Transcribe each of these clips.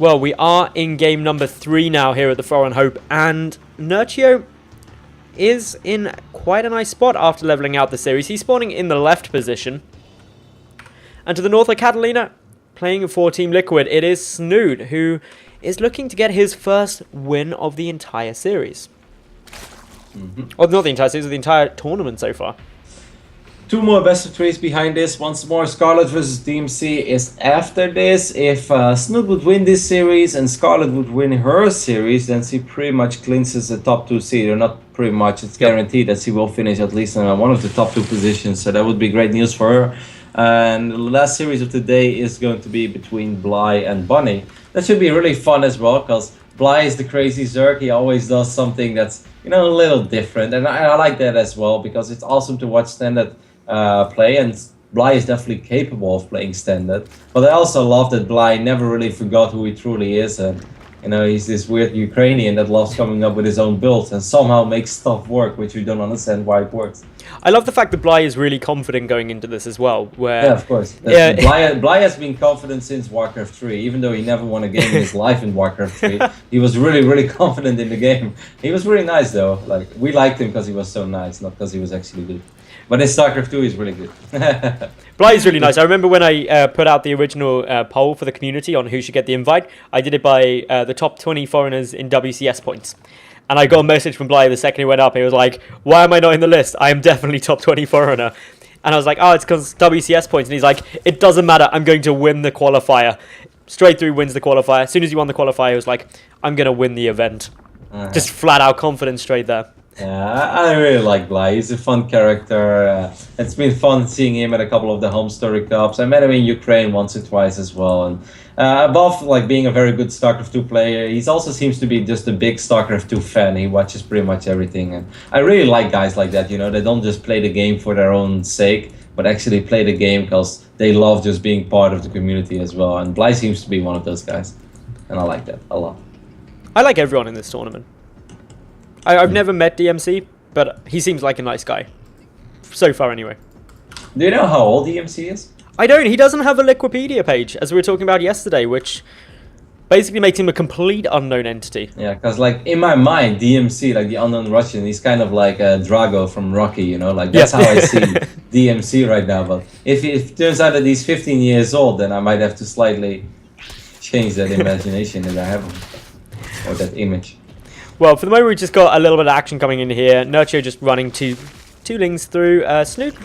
Well, we are in game number 3 now here at the Foreign Hope, and Nerchio is in quite a nice spot after leveling out the series. He's spawning in the left position. And to the north of Catalina, playing for Team Liquid, it is Snute, who is looking to get his first win of the entire series. Or not the entire series, the entire tournament so far. 2 more best of 3s behind this. Once more, Scarlet versus DMC is after this. If Snute would win this series and Scarlet would win her series, then she pretty much clinches the top 2 seed. Or not pretty much, it's guaranteed that she will finish at least in one of the top 2 positions. So that would be great news for her. And the last series of the day is going to be between Bly and Bunny. That should be really fun as well, because Bly is the crazy Zerg. He always does something that's, you know, a little different. And I like that as well, because it's awesome to watch Standard play, and Bly is definitely capable of playing Standard. But I also love that Bly never really forgot who he truly is, and you know, he's this weird Ukrainian that loves coming up with his own builds and somehow makes stuff work, which we don't understand why it works. I love the fact that Bly is really confident going into this as well. Where yeah, of course. Bly has been confident since Warcraft 3, even though he never won a game in his life in Warcraft 3. He was really, really confident in the game. He was really nice though. Like, we liked him because he was so nice, not because he was actually good. But in StarCraft 2 he's really good. Bly is really nice. I remember when I put out the original poll for the community on who should get the invite, I did it by the top 20 foreigners in WCS points. And I got a message from Bly the second he went up. He was like, why am I not in the list? I am definitely top 20 foreigner. And I was like, oh, it's because WCS points. And he's like, it doesn't matter. I'm going to win the qualifier. Straight through wins the qualifier. As soon as he won the qualifier, he was like, I'm going to win the event. Just flat out confidence straight there. Yeah, I really like Bly. He's a fun character. It's been fun seeing him at a couple of the home story cups. I met him in Ukraine once or twice as well. And above like being a very good StarCraft 2 player, he also seems to be just a big StarCraft 2 fan. He watches pretty much everything. And I really like guys like that, you know, they don't just play the game for their own sake, but actually play the game because they love just being part of the community as well. And Bly seems to be one of those guys. And I like that a lot. I like everyone in this tournament. I've never met DMC, but he seems like a nice guy. So far, anyway. Do you know how old DMC is? I don't. He doesn't have a Wikipedia page, as we were talking about yesterday, which basically makes him a complete unknown entity. Yeah, because, like, in my mind, DMC, like the unknown Russian, he's kind of like Drago from Rocky, you know? Like, that's how I see DMC right now. But if it turns out that he's 15 years old, then I might have to slightly change that imagination that I have of him, or that image. Well, for the moment, we've just got a little bit of action coming in here. Nerchio just running two lings through. Snute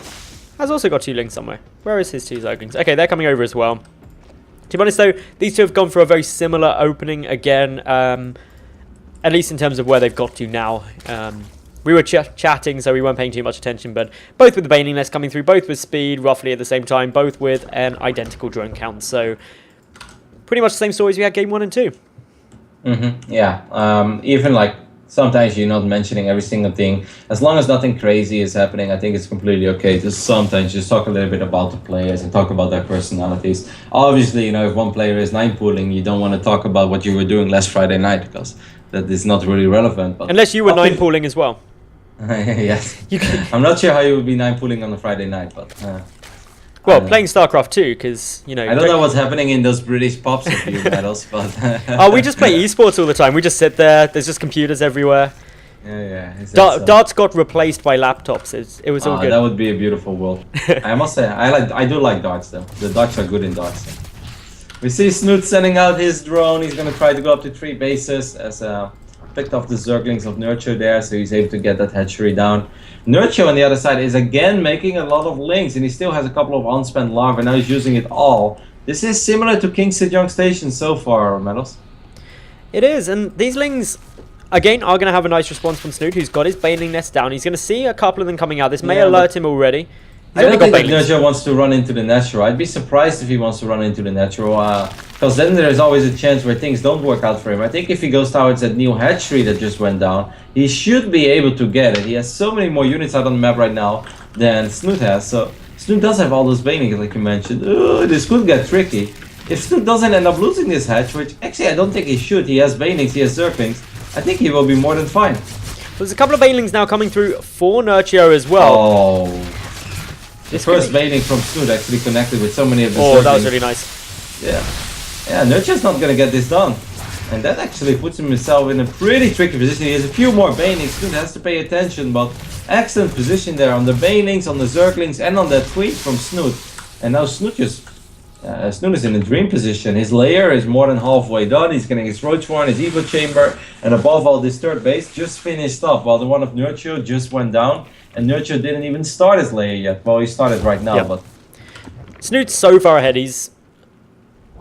has also got 2 lings somewhere. Where is his 2 Zerglings? Okay, they're coming over as well. To be honest, though, these 2 have gone for a very similar opening again, at least in terms of where they've got to now. We were chatting, so we weren't paying too much attention, but both with the Baning Nest coming through, both with speed roughly at the same time, both with an identical drone count. So pretty much the same stories we had game 1 and 2. Yeah, even like sometimes you're not mentioning every single thing. As long as nothing crazy is happening, I think it's completely okay to sometimes just talk a little bit about the players and talk about their personalities. Obviously, you know, if one player is 9 pooling, you don't want to talk about what you were doing last Friday night because that is not really relevant. But unless you were 9 pooling as well. Yes. I'm not sure how you would be 9 pooling on a Friday night, but... Well, playing StarCraft 2, because, you know... I don't know what's happening in those British pubs of you, Madals, but... Oh, we just play esports all the time. We just sit there. There's just computers everywhere. Yeah. Darts got replaced by laptops. It was all good. That would be a beautiful world. I must say, I do like darts, though. The Dutch are good in darts. So. We see Snute sending out his drone. He's going to try to go up to 3 bases as... picked off the Zerglings of Nerchio there, so he's able to get that hatchery down. Nerchio on the other side is again making a lot of lings, and he still has a couple of unspent larvae, now he's using it all. This is similar to King Sejong Station so far, Madals. It is, and these lings, again, are going to have a nice response from Snute, who's got his Baning Nest down. He's going to see a couple of them coming out. This may alert him already. I don't think that Nerchio wants to run into the natural. I'd be surprised if he wants to run into the natural, because then there's always a chance where things don't work out for him. I think if he goes towards that new hatchery that just went down, he should be able to get it. He has so many more units out on the map right now than Snute has. So Snute does have all those Banings, like you mentioned. This could get tricky. If Snute doesn't end up losing this hatch, which actually I don't think he should. He has Banings, he has Zerglings. I think he will be more than fine. There's a couple of Banelings now coming through for Nerchio as well. Oh. The first Baning from Snute actually connected with so many of the Zerglings. That was really nice. Yeah. Yeah, Nerchio's not gonna get this done. And that actually puts himself in a pretty tricky position. He has a few more Banelings. Snute has to pay attention, but excellent position there on the Banelings, on the Zerglings, and on that Queen from Snute. And now Snute is in a dream position. His lair is more than halfway done. He's getting his Roach Warren, his Evo Chamber, and above all, this third base just finished up, while the one of Nerchio just went down. And Nerchio didn't even start his lair yet. Well, he started right now, but... Snute's so far ahead. He's...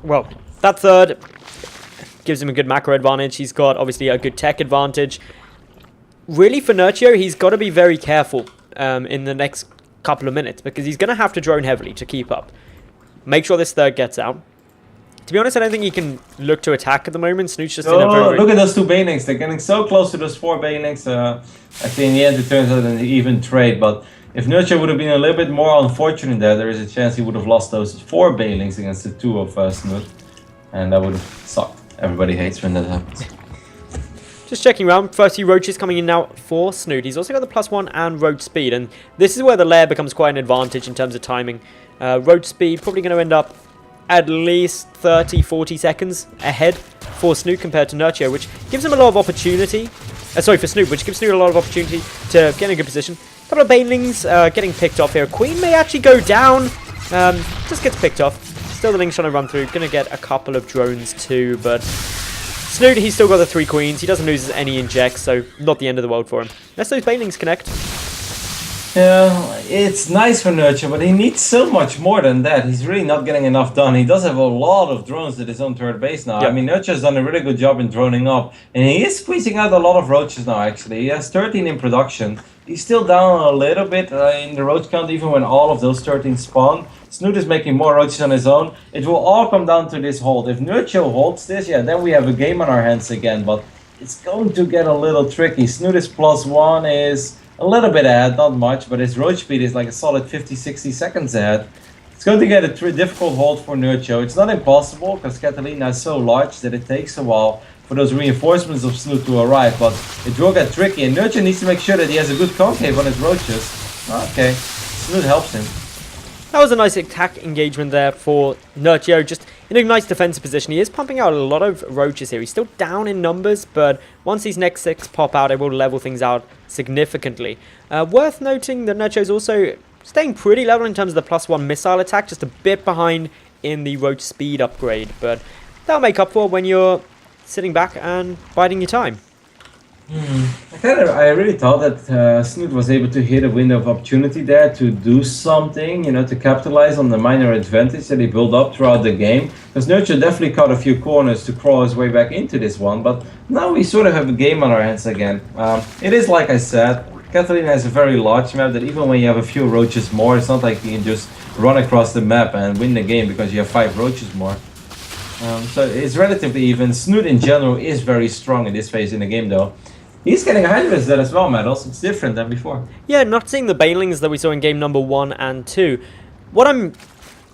Well, that third gives him a good macro advantage. He's got, obviously, a good tech advantage. Really, for Nerchio, he's got to be very careful in the next couple of minutes, because he's going to have to drone heavily to keep up. Make sure this third gets out. To be honest, I don't think he can look to attack at the moment. Snute's just in a very... Look at those two Banelings. They're getting so close to those 4 Banelings. Actually, in the end, it turns out an even trade. But if Nerchio would have been a little bit more unfortunate there is a chance he would have lost those 4 Banelings against the 2 of Snute. And that would have sucked. Everybody hates when that happens. Just checking around. First few Roaches coming in now for Snute. He's also got the +1 and Roach Speed. And this is where the lair becomes quite an advantage in terms of timing. Roach Speed probably going to end up at least 30-40 seconds ahead for Snute compared to Nerchio, which gives him a lot of opportunity. Sorry, for Snute, which gives Snute a lot of opportunity to get in a good position. A couple of Banelings getting picked off here. Queen may actually go down. Just gets picked off. Still the Ling's trying to run through. Going to get a couple of drones too, but Snute, he's still got the 3 Queens. He doesn't lose any injects, so not the end of the world for him. Unless those Banelings connect. Yeah, it's nice for Nerchio, but he needs so much more than that. He's really not getting enough done. He does have a lot of drones at his own third base now. Yep. I mean, Nerchio's done a really good job in droning up. And he is squeezing out a lot of Roaches now, actually. He has 13 in production. He's still down a little bit in the Roach count, even when all of those 13 spawn. Snute is making more Roaches on his own. It will all come down to this hold. If Nerchio holds this, yeah, then we have a game on our hands again. But it's going to get a little tricky. Snute's +1 is a little bit ahead, not much, but his Roach Speed is like a solid 50-60 seconds ahead. It's going to get a difficult hold for Nerchio. It's not impossible, because Catalina is so large that it takes a while for those reinforcements of Snute to arrive, but it will get tricky, and Nerchio needs to make sure that he has a good concave on his Roaches. Okay, Snute helps him. That was a nice attack engagement there for Nerchio, just in a nice defensive position. He is pumping out a lot of Roaches here. He's still down in numbers, but once these next 6 pop out, it will level things out significantly. Worth noting that Nerchio's also staying pretty level in terms of the +1 missile attack, just a bit behind in the Roach Speed upgrade, but that'll make up for when you're sitting back and biding your time. I really thought that Snute was able to hit a window of opportunity there to do something, you know, to capitalize on the minor advantage that he built up throughout the game. Because Nerchio definitely caught a few corners to crawl his way back into this one, but now we sort of have a game on our hands again. It is like I said, Catalina has a very large map that even when you have a few Roaches more, it's not like you can just run across the map and win the game because you have 5 Roaches more. So it's relatively even. Snute in general is very strong in this phase in the game though. He's getting ahead of us there as well, Madals. It's different than before. Yeah, not seeing the Banelings that we saw in game number 1 and 2. What I'm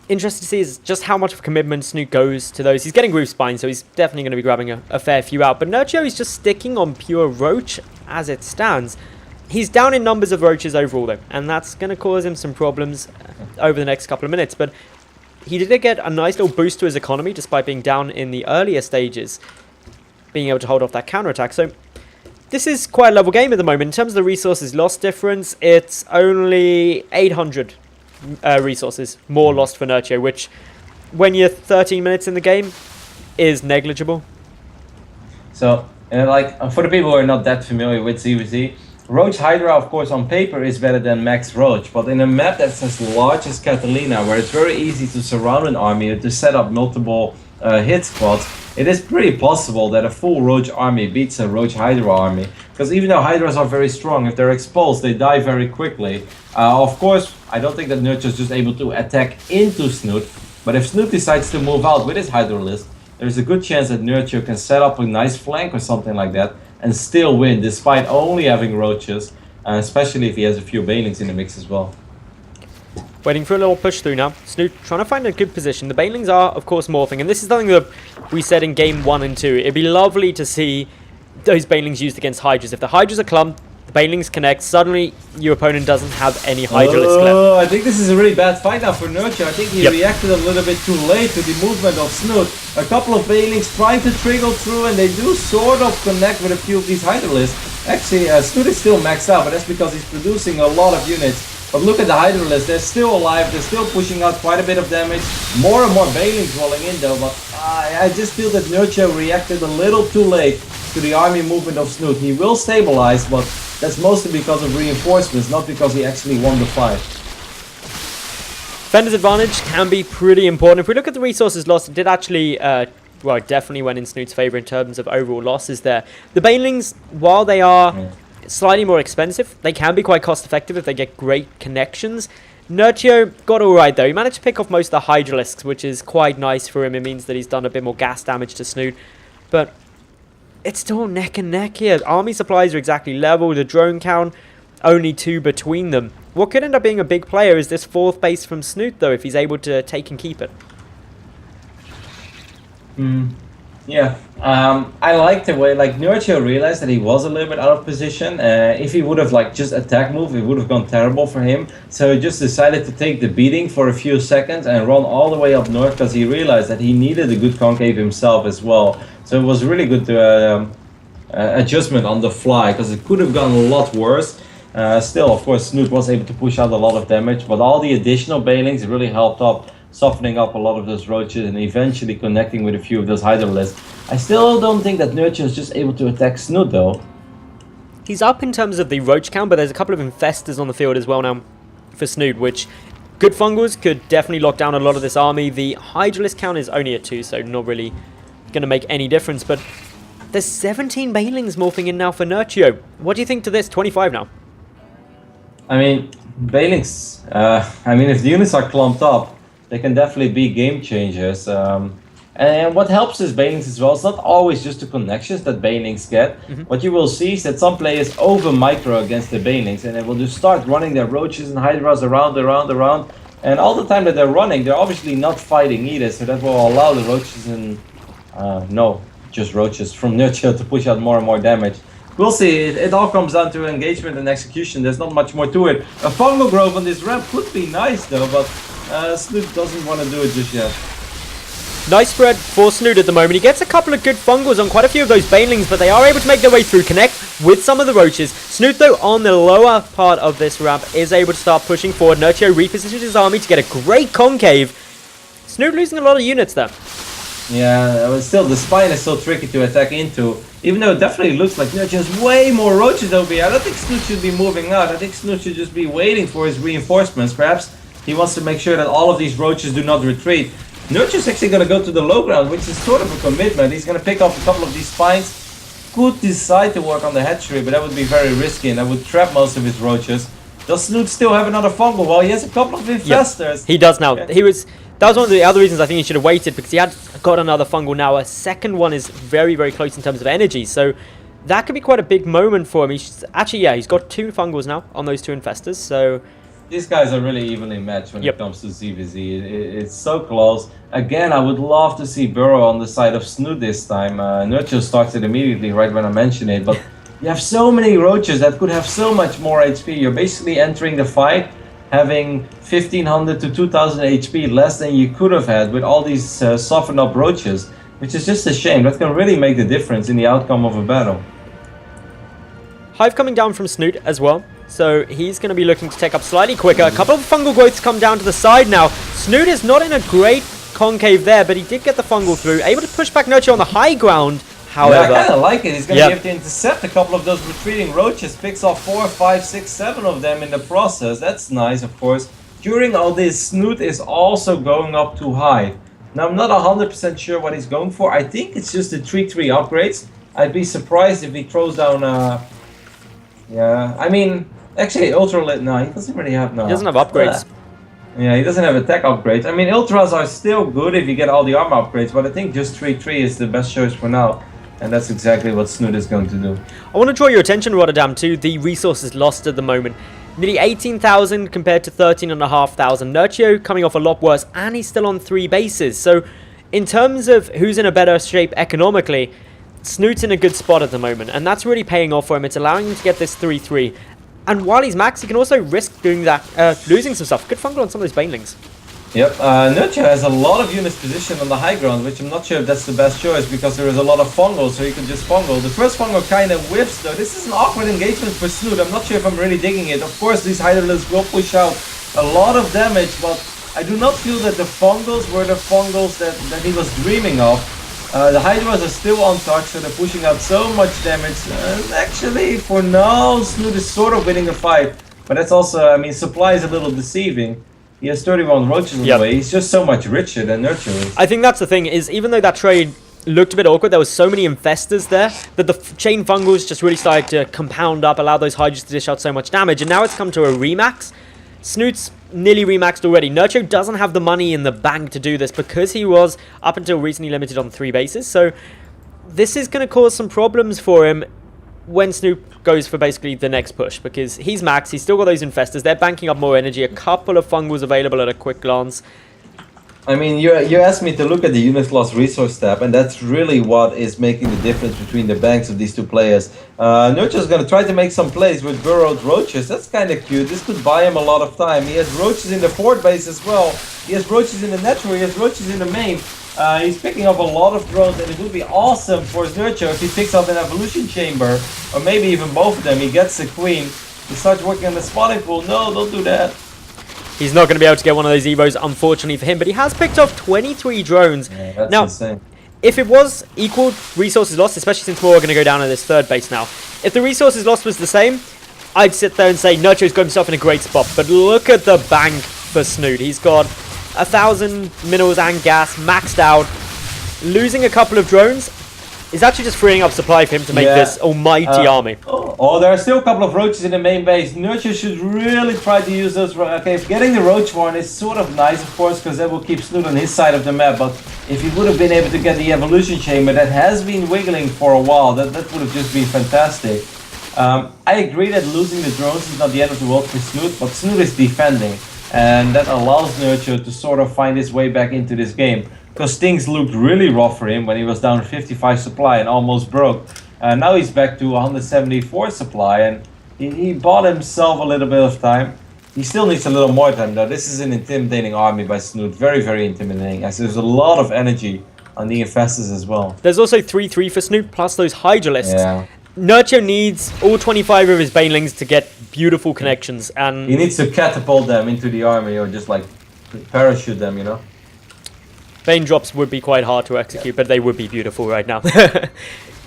interested to see is just how much of a commitment Snute goes to those. He's getting Groove Spine, so he's definitely going to be grabbing a fair few out. But Nerchio is just sticking on pure Roach as it stands. He's down in numbers of Roaches overall, though, and that's going to cause him some problems over the next couple of minutes. But he did get a nice little boost to his economy, despite being down in the earlier stages, being able to hold off that counterattack. So this is quite a level game at the moment. In terms of the resources lost difference, it's only 800 resources more lost for Nerchio, which, when you're 13 minutes in the game, is negligible. So, for the people who are not that familiar with ZvZ, Roach Hydra, of course, on paper is better than Max Roach, but in a map that's as large as Catalina, where it's very easy to surround an army or to set up multiple hit squads, it is pretty possible that a full Roach army beats a Roach Hydra army. Because even though Hydras are very strong, if they're exposed, they die very quickly. Of course, I don't think that Nerchio is just able to attack into Snute, but if Snute decides to move out with his Hydra list, there's a good chance that Nerchio can set up a nice flank or something like that and still win, despite only having Roaches, especially if he has a few Banelings in the mix as well. Waiting for a little push through now. Snute trying to find a good position. The Banelings are, of course, morphing, and this is something that we said in game 1 and 2. It'd be lovely to see those Banelings used against Hydras. If the Hydras are clumped, The Banelings connect. Suddenly, your opponent doesn't have any Hydralisks left. Oh, I think this is a really bad fight now for Nerchio. I think he reacted a little bit too late to the movement of Snute. A couple of Banelings trying to trickle through, and they do sort of connect with a few of these Hydralisks. Actually, Snute is still maxed out, but that's because he's producing a lot of units. But look at the Hydralisks, they're still alive, they're still pushing out quite a bit of damage. More and more Banelings rolling in though, but I just feel that Nerchio reacted a little too late to the army movement of Snute. He will stabilize, but that's mostly because of reinforcements, not because he actually won the fight. Defender's advantage can be pretty important. If we look at the resources lost, it did actually, well, it definitely went in Snute's favor in terms of overall losses there. The Banelings, while they are slightly more expensive, they can be quite cost effective if they get great connections. Nerchio got alright though. He managed to pick off most of the Hydralisks, which is quite nice for him. It means that he's done a bit more gas damage to Snute. But it's still neck and neck here. Army supplies are exactly level. The drone count, only 2 between them. What could end up being a big player is this 4th base from Snute though, if he's able to take and keep it. Yeah, I like the way Nerchio realized that he was a little bit out of position. If he would have just attack move, it would have gone terrible for him. So he just decided to take the beating for a few seconds and run all the way up north because he realized that he needed a good concave himself as well. So it was really good adjustment on the fly because it could have gone a lot worse. Still, of course, Snute was able to push out a lot of damage, but all the additional Banelings really helped up, softening up a lot of those roaches and eventually connecting with a few of those Hydralisks. I still don't think that Nerchio is just able to attack Snute though. He's up in terms of the roach count, but there's a couple of infestors on the field as well now for Snute, which good fungals could definitely lock down a lot of this army. The Hydralisk count is only at 2, so not really going to make any difference, but there's 17 Banelings morphing in now for Nerchio. What do you think to this? 25 now. I mean, Banelings, if the units are clumped up, they can definitely be game changers. And what helps is Banelings as well. It's not always just the connections that Banelings get. What you will see is that some players over micro against the Banelings, and they will just start running their roaches and hydras around. And all the time that they're running, they're obviously not fighting either. So that will allow the roaches and just roaches from Nerchio to push out more and more damage. We'll see. It all comes down to engagement and execution. There's not much more to it. A fungal grove on this ramp could be nice though, but Snute doesn't want to do it just yet. Nice spread for Snute at the moment. He gets a couple of good fungals on quite a few of those Banelings, but they are able to make their way through, connect with some of the roaches. Snute, though, on the lower part of this ramp, is able to start pushing forward. Nerchio repositions his army to get a great concave. Snute losing a lot of units there. Yeah, but still, the spine is so tricky to attack into. Even though it definitely looks like Nerchio has way more roaches over here. I don't think Snute should be moving out. I think Snute should just be waiting for his reinforcements. Perhaps he wants to make sure that all of these roaches do not retreat. Nerchio's actually going to go to the low ground, which is sort of a commitment. He's going to pick up a couple of these spines. Could decide to work on the hatchery, but that would be very risky and that would trap most of his roaches. Does Snute still have another fungal? Well, he has a couple of infestors. Yep, he does now. Yeah. That was one of the other reasons I think he should have waited, because he had got another fungal now. A second one is very, very close in terms of energy, so that could be quite a big moment for him. He's got 2 fungals now on those 2 infestors, so these guys are really evenly matched when it comes to ZvZ. It's so close. Again, I would love to see Burrow on the side of Snute this time. Nerchio starts it immediately right when I mention it, but you have so many roaches that could have so much more HP. You're basically entering the fight having 1500 to 2000 HP less than you could have had with all these softened up roaches, which is just a shame. That can really make the difference in the outcome of a battle. Hive coming down from Snute as well, so he's going to be looking to take up slightly quicker. A couple of fungal growths come down to the side now. Snute is not in a great concave there, but he did get the fungal through, able to push back Nerchio on the high ground. However, yeah, I kind of like it. He's going to be able to intercept a couple of those retreating roaches, picks off 4, 5, 6, 7 of them in the process. That's nice, of course. During all this, Snute is also going up too high. Now, I'm not 100% sure what he's going for. I think it's just the 3-3 upgrades. I'd be surprised if he throws down... yeah, I mean, actually, Ultralit, no, he doesn't really have... No. He doesn't have upgrades. Yeah, he doesn't have attack upgrades. I mean, Ultras are still good if you get all the armor upgrades, but I think just 3-3 is the best choice for now. And that's exactly what Snute is going to do. I want to draw your attention, Rotterdam, to the resources lost at the moment. Nearly 18,000 compared to 13,500. Nerchio coming off a lot worse, and he's still on 3 bases. So, in terms of who's in a better shape economically, Snoot's in a good spot at the moment, and that's really paying off for him. It's allowing him to get this 3-3. And while he's max, he can also risk doing that, losing some stuff. Good fungal on some of those banelings. Yep, Nerchio has a lot of units positioned on the high ground, which I'm not sure if that's the best choice because there is a lot of fungal, so you can just fungal. The first fungal kind of whiffs though. This is an awkward engagement for Snute. I'm not sure if I'm really digging it. Of course, these Hydralisks will push out a lot of damage, but I do not feel that the fungals were the fungals that he was dreaming of. The Hydras are still untouched, so they're pushing out so much damage. Actually, for now, Snute is sort of winning the fight, but that's also, I mean, supply is a little deceiving. He has 31 roaches on the way. He's just so much richer than Nerchio is. I think that's the thing, is even though that trade looked a bit awkward, there was so many infestors there that the chain fungals just really started to compound up, allow those Hydras to dish out so much damage, and now it's come to a remax. Snoot's nearly remaxed already. Nerchio doesn't have the money in the bank to do this because he was, up until recently, limited on 3 bases, so this is going to cause some problems for him when Snoot goes for basically the next push, because he's max, he's still got those infestors, they're banking up more energy, a couple of fungals available at a quick glance. I mean, you asked me to look at the unit loss resource tab, and that's really what is making the difference between the banks of these two players. Nerchio's going to try to make some plays with burrowed roaches. That's kind of cute. This could buy him a lot of time. He has roaches in the fort base as well. He has roaches in the natural. He has roaches in the main. He's picking up a lot of drones, and it would be awesome for Nerchio if he picks up an evolution chamber, or maybe even both of them. He gets the queen. He starts working on the spawning pool. No, don't do that. He's not going to be able to get one of those Evos, unfortunately for him, but he has picked off 23 drones. Yeah, that's now, insane. If it was equal resources lost, especially since more are going to go down at this third base now, if the resources lost was the same, I'd sit there and say Nerchio's got himself in a great spot. But look at the bank for Snute. He's got 1,000 minerals and gas maxed out. Losing a couple of drones is actually just freeing up supply for him to make this almighty army. Oh, there are still a couple of roaches in the main base. Nerchio should really try to use those. Okay, getting the roach one is sort of nice, of course, because that will keep Snute on his side of the map. But if he would have been able to get the evolution chamber that has been wiggling for a while, that would have just been fantastic. I agree that losing the drones is not the end of the world for Snute, but Snute is defending, and that allows Nerchio to sort of find his way back into this game. Because things looked really rough for him when he was down 55 supply and almost broke. Now he's back to 174 supply, and he bought himself a little bit of time. He still needs a little more time though. This is an intimidating army by Snute. Very, very intimidating, as there's a lot of energy on the infestors as well. There's also 3-3 for Snute, plus those Hydralisks. Yeah. Nerchio needs all 25 of his banelings to get beautiful connections, and he needs to catapult them into the army, or just like parachute them, you know? Bane drops would be quite hard to execute, but they would be beautiful right now.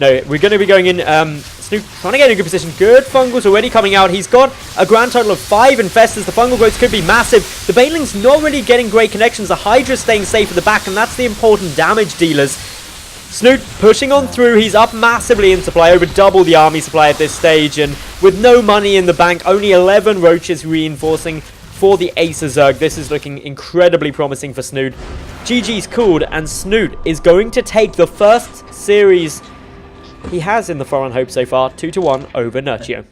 No, we're going to be going in. Snute trying to get in a good position. Good fungals already coming out. He's got a grand total of 5 infestors. The fungal growth could be massive. The banelings not really getting great connections. The Hydra staying safe at the back, and that's the important damage dealers. Snute pushing on through. He's up massively in supply, over double the army supply at this stage, and with no money in the bank, only 11 roaches reinforcing for the Acer Zerg. This is looking incredibly promising for Snute. GG's called, and Snute is going to take the first series he has in the Foreign Hope so far, 2-1 over Nerchio.